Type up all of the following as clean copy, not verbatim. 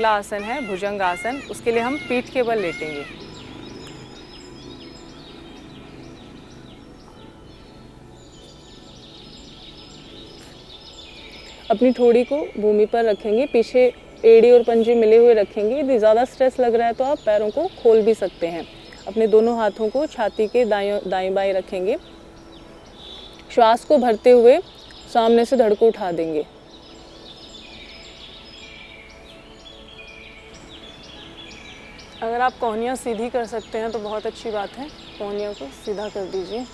अगला आसन है भुजंग आसन। उसके लिए हम पीठ के बल लेटेंगे। अपनी ठोड़ी को भूमि पर रखेंगे, पीछे एड़ी और पंजे मिले हुए रखेंगे। यदि ज़्यादा स्ट्रेस लग रहा है तो आप पैरों को खोल भी सकते हैं। अपने दोनों हाथों को छाती के दाएं बाएं रखेंगे। श्वास को भरते हुए सामने से धड़ को उठा देंगे। अगर आप कोहनियाँ सीधी कर सकते हैं तो बहुत अच्छी बात है, कोहनियों को सीधा कर दीजिए।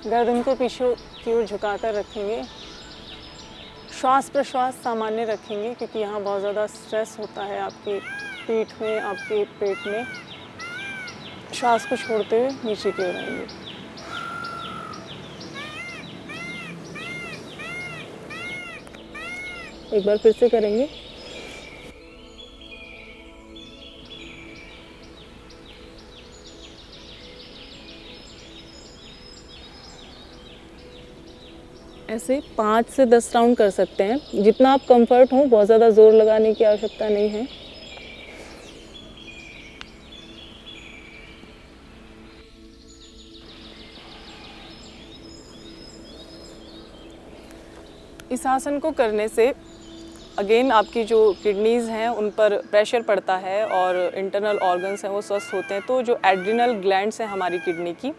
गर्दन को पीछे की ओर झुकाकर रखेंगे। श्वास प्रश्वास सामान्य रखेंगे क्योंकि यहाँ बहुत ज़्यादा स्ट्रेस होता है आपकी पीठ में, आपके पेट में। श्वास को छोड़ते हुए नीचे की ओर आएंगे। एक बार फिर से करेंगे। ऐसे 5 से 10 राउंड कर सकते हैं, जितना आप कंफर्ट हो। बहुत ज़्यादा जोर लगाने की आवश्यकता नहीं है। इस आसन को करने से अगेन आपकी जो किडनीज़ हैं उन पर प्रेशर पड़ता है और इंटरनल ऑर्गन्स हैं वो स्वस्थ होते हैं। तो जो एड्रिनल ग्लैंड्स हैं हमारी किडनी की,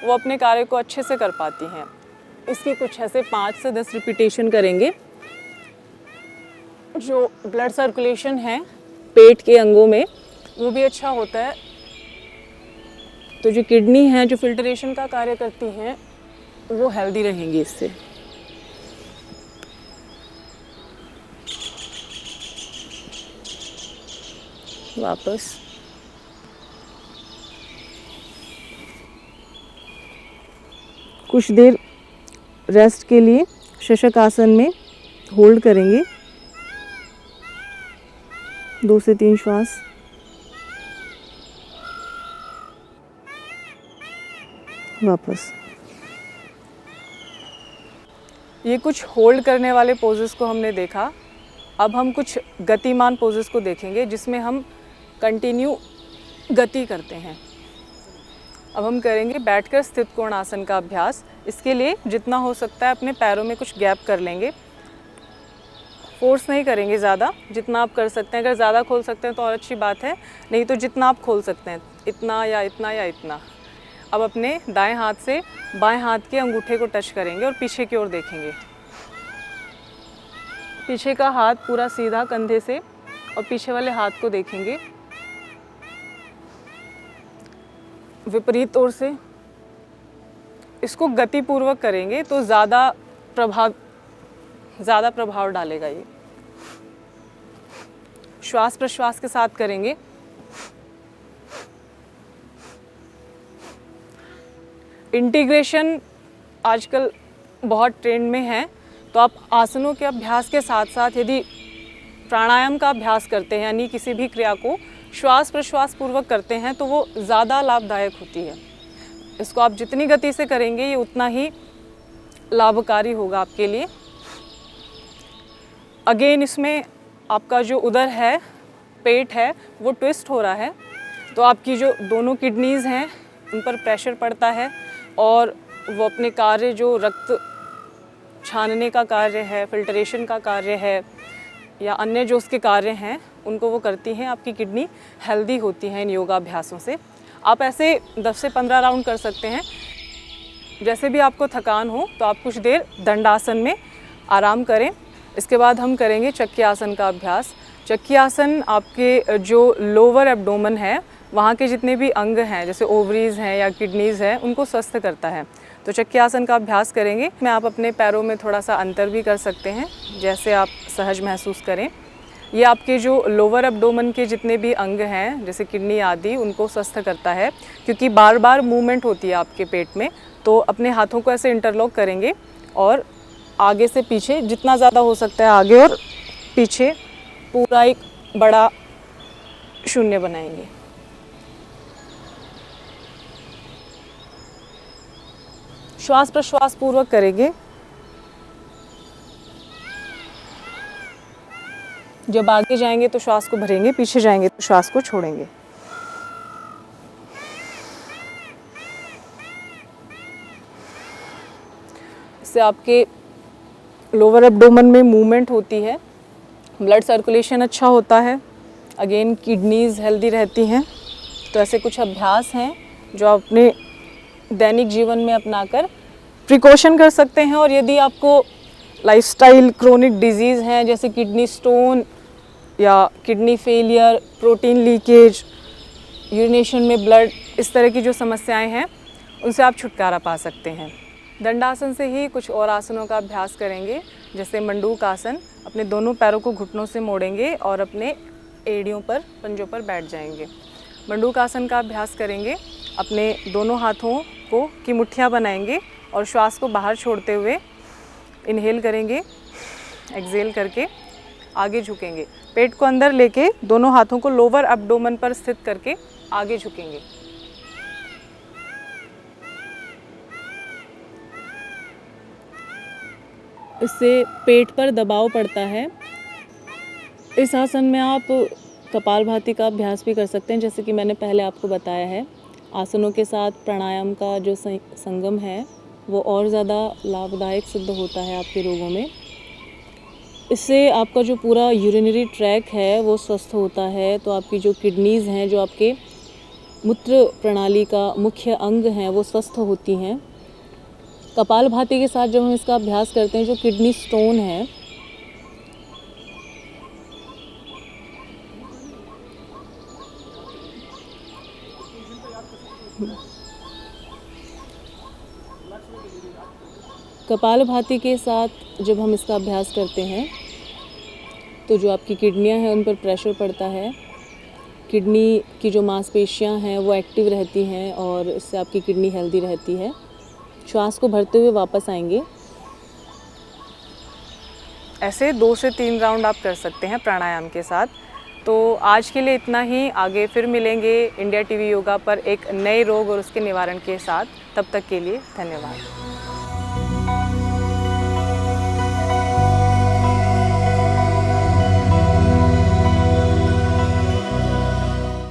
वो अपने कार्य को अच्छे से कर पाती हैं। इसकी कुछ ऐसे 5 से 10 रिपीटेशन करेंगे। जो ब्लड सर्कुलेशन है पेट के अंगों में वो भी अच्छा होता है। तो जो किडनी है, जो फिल्ट्रेशन का कार्य करती हैं, वो हेल्दी रहेंगी इससे। वापस कुछ देर रेस्ट के लिए शशक आसन में होल्ड करेंगे। 2 से 3 श्वास। वापस। ये कुछ होल्ड करने वाले पोजेस को हमने देखा। अब हम कुछ गतिमान पोजेस को देखेंगे जिसमें हम कंटिन्यू गति करते हैं। अब हम करेंगे बैठकर स्थित कोण आसन का अभ्यास। इसके लिए जितना हो सकता है अपने पैरों में कुछ गैप कर लेंगे। फोर्स नहीं करेंगे ज़्यादा, जितना आप कर सकते हैं। अगर ज़्यादा खोल सकते हैं तो और अच्छी बात है, नहीं तो जितना आप खोल सकते हैं, इतना या इतना या इतना। अब अपने दाएं हाथ से बाएं हाथ के अंगूठे को टच करेंगे और पीछे की ओर देखेंगे। पीछे का हाथ पूरा सीधा कंधे से और पीछे वाले हाथ को देखेंगे विपरीत ओर से। इसको गतिपूर्वक करेंगे तो ज़्यादा प्रभाव डालेगा ये। श्वास प्रश्वास के साथ करेंगे। इंटीग्रेशन आजकल बहुत ट्रेंड में है, तो आप आसनों के अभ्यास के साथ साथ यदि प्राणायाम का अभ्यास करते हैं, यानी किसी भी क्रिया को श्वास प्रश्वास पूर्वक करते हैं, तो वो ज़्यादा लाभदायक होती है। इसको आप जितनी गति से करेंगे ये उतना ही लाभकारी होगा आपके लिए। अगेन इसमें आपका जो उदर है, पेट है, वो ट्विस्ट हो रहा है, तो आपकी जो दोनों किडनीज़ हैं उन पर प्रेशर पड़ता है और वो अपने कार्य, जो रक्त छानने का कार्य है, फिल्ट्रेशन का कार्य है या अन्य जो उसके कार्य हैं, उनको वो करती हैं। आपकी किडनी हेल्दी होती है इन योगाभ्यासों से। आप ऐसे 10 से 15 राउंड कर सकते हैं। जैसे भी आपको थकान हो तो आप कुछ देर दंडासन में आराम करें। इसके बाद हम करेंगे चक्की आसन का अभ्यास। चक्की आसन आपके जो लोअर एब्डोमेन है, वहाँ के जितने भी अंग हैं, जैसे ओवरीज़ हैं या किडनीज़ हैं, उनको स्वस्थ करता है। तो चक्की आसन का अभ्यास करेंगे। में आप अपने पैरों में थोड़ा सा अंतर भी कर सकते हैं, जैसे आप सहज महसूस करें। ये आपके जो लोअर एब्डोमेन के जितने भी अंग हैं, जैसे किडनी आदि, उनको स्वस्थ करता है, क्योंकि बार बार मूवमेंट होती है आपके पेट में। तो अपने हाथों को ऐसे इंटरलॉक करेंगे और आगे से पीछे, जितना ज़्यादा हो सकता है आगे और पीछे, पूरा एक बड़ा शून्य बनाएंगे। श्वास प्रश्वास पूर्वक करेंगे। जब आगे जाएंगे तो श्वास को भरेंगे, पीछे जाएंगे तो श्वास को छोड़ेंगे। इससे आपके लोअर एब्डोमेन में मूवमेंट होती है, ब्लड सर्कुलेशन अच्छा होता है, अगेन किडनीज़ हेल्दी रहती हैं। तो ऐसे कुछ अभ्यास हैं जो आप अपने दैनिक जीवन में अपनाकर प्रिकॉशन कर सकते हैं। और यदि आपको लाइफस्टाइल क्रोनिक डिजीज़ हैं जैसे किडनी स्टोन या kidney failure, protein leakage, urination में ब्लड, इस तरह की जो समस्याएं हैं उनसे आप छुटकारा पा सकते हैं। दंडासन से ही कुछ और आसनों का अभ्यास करेंगे, जैसे मंडूक आसन। अपने दोनों पैरों को घुटनों से मोड़ेंगे और अपने एड़ियों पर, पंजों पर बैठ जाएंगे। मंडूक आसन का अभ्यास करेंगे, अपने दोनों हाथों को की मुट्ठियाँ बनाएंगे और श्वास को बाहर छोड़ते हुए इनहेल करेंगे, एक्सहेल करके आगे झुकेंगे। पेट को अंदर लेके दोनों हाथों को लोअर एब्डोमेन पर स्थित करके आगे झुकेंगे। इससे पेट पर दबाव पड़ता है। इस आसन में आप कपालभाति का अभ्यास भी कर सकते हैं, जैसे कि मैंने पहले आपको बताया है। आसनों के साथ प्राणायाम का जो संगम है वो और ज़्यादा लाभदायक सिद्ध होता है आपके रोगों में। इससे आपका जो पूरा यूरिनरी ट्रैक है वो स्वस्थ होता है। तो आपकी जो किडनीज़ हैं, जो आपके मूत्र प्रणाली का मुख्य अंग हैं, वो स्वस्थ होती हैं। कपालभाति के साथ जब हम इसका अभ्यास करते हैं, जो किडनी स्टोन है, कपालभाति के साथ जब हम इसका अभ्यास करते हैं तो जो आपकी किडनियां हैं उन पर प्रेशर पड़ता है, किडनी की जो मांसपेशियां हैं वो एक्टिव रहती हैं और इससे आपकी किडनी हेल्दी रहती है। श्वास को भरते हुए वापस आएंगे। ऐसे 2 से 3 राउंड आप कर सकते हैं प्राणायाम के साथ। तो आज के लिए इतना ही। आगे फिर मिलेंगे इंडिया टीवी योगा पर एक नए रोग और उसके निवारण के साथ। तब तक के लिए धन्यवाद।